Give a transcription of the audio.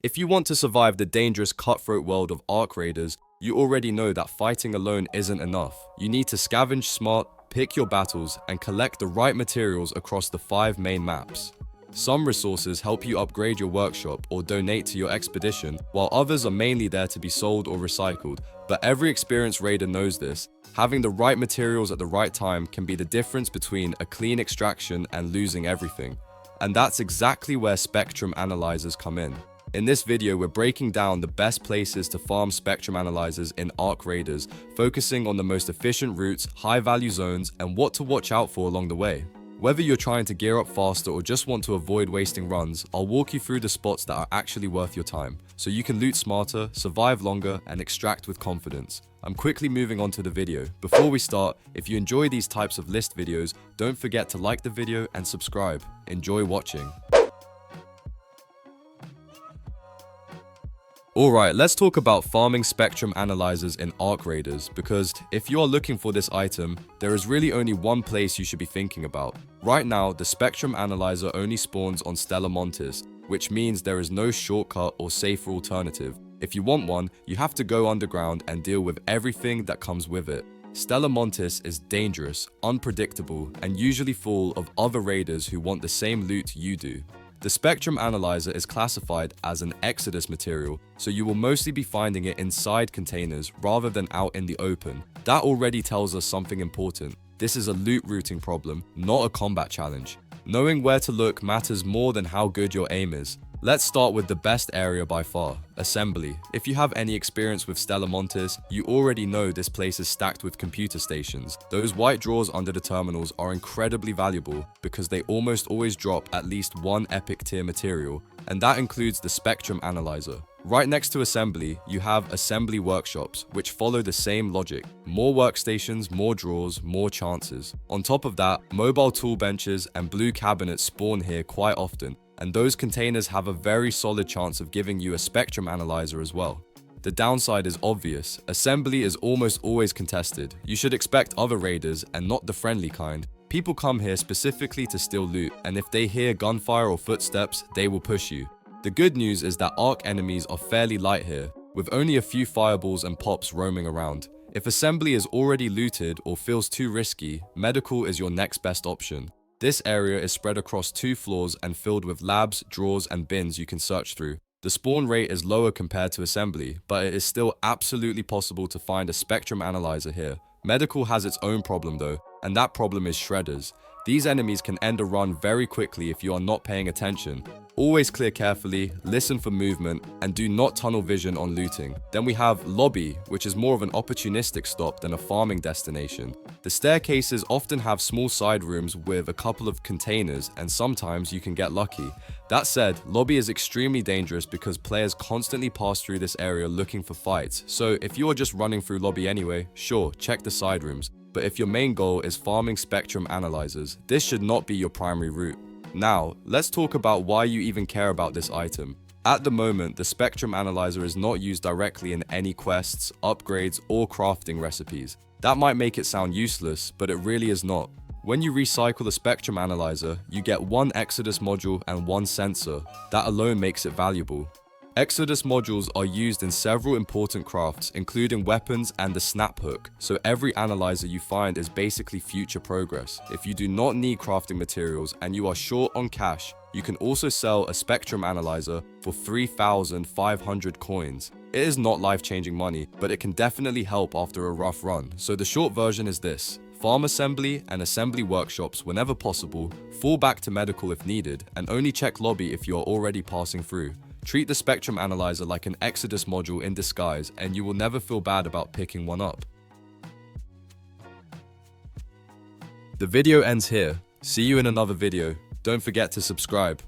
If you want to survive the dangerous cutthroat world of Arc Raiders, you already know that fighting alone isn't enough. You need to scavenge smart, pick your battles, and collect the right materials across the 5 main maps. Some resources help you upgrade your workshop or donate to your expedition, while others are mainly there to be sold or recycled. But every experienced raider knows this. Having the right materials at the right time can be the difference between a clean extraction and losing everything. And that's exactly where Spectrum Analyzers come in. In this video, we're breaking down the best places to farm Spectrum Analyzers in Arc Raiders, focusing on the most efficient routes, high-value zones, and what to watch out for along the way. Whether you're trying to gear up faster or just want to avoid wasting runs, I'll walk you through the spots that are actually worth your time, so you can loot smarter, survive longer, and extract with confidence. I'm quickly moving on to the video. Before we start, if you enjoy these types of list videos, don't forget to like the video and subscribe. Enjoy watching. Alright, let's talk about farming Spectrum Analyzers in Arc Raiders, because if you are looking for this item, there is really only one place you should be thinking about. Right now, the Spectrum Analyzer only spawns on Stellar Montis, which means there is no shortcut or safer alternative. If you want one, you have to go underground and deal with everything that comes with it. Stellar Montis is dangerous, unpredictable, and usually full of other raiders who want the same loot you do. The Spectrum Analyzer is classified as an Exodus material, so you will mostly be finding it inside containers rather than out in the open. That already tells us something important. This is a loot routing problem, not a combat challenge. Knowing where to look matters more than how good your aim is. Let's start with the best area by far, Assembly. If you have any experience with Stellar Montis, you already know this place is stacked with computer stations. Those white drawers under the terminals are incredibly valuable because they almost always drop at least one epic tier material, and that includes the Spectrum Analyzer. Right next to Assembly, you have Assembly Workshops, which follow the same logic. More workstations, more drawers, more chances. On top of that, mobile tool benches and blue cabinets spawn here quite often, and those containers have a very solid chance of giving you a Spectrum Analyzer as well. The downside is obvious. Assembly is almost always contested. You should expect other raiders and not the friendly kind. People come here specifically to steal loot, and if they hear gunfire or footsteps, they will push you. The good news is that Arc enemies are fairly light here, with only a few fireballs and pops roaming around. If Assembly is already looted or feels too risky, Medical is your next best option. This area is spread across 2 floors and filled with labs, drawers, and bins you can search through. The spawn rate is lower compared to Assembly, but it is still absolutely possible to find a Spectrum Analyzer here. Medical has its own problem though, and that problem is Shredders. These enemies can end a run very quickly if you are not paying attention. Always clear carefully, listen for movement, and do not tunnel vision on looting. Then we have Lobby, which is more of an opportunistic stop than a farming destination. The staircases often have small side rooms with a couple of containers, and sometimes you can get lucky. That said, Lobby is extremely dangerous because players constantly pass through this area looking for fights, so if you are just running through Lobby anyway, sure, check the side rooms. But if your main goal is farming Spectrum Analyzers, this should not be your primary route. Now, let's talk about why you even care about this item. At the moment, the Spectrum Analyzer is not used directly in any quests, upgrades, or crafting recipes. That might make it sound useless, but it really is not. When you recycle the Spectrum Analyzer, you get 1 Exodus module and 1 sensor. That alone makes it valuable. Exodus modules are used in several important crafts, including weapons and the snap hook, so every analyzer you find is basically future progress. If you do not need crafting materials and you are short on cash, you can also sell a Spectrum Analyzer for 3,500 coins. It is not life-changing money, but it can definitely help after a rough run. So the short version is this: farm Assembly and Assembly Workshops whenever possible, fall back to Medical if needed, and only check Lobby if you are already passing through. Treat the Spectrum Analyzer like an Exodus module in disguise, and you will never feel bad about picking one up. The video ends here. See you in another video. Don't forget to subscribe.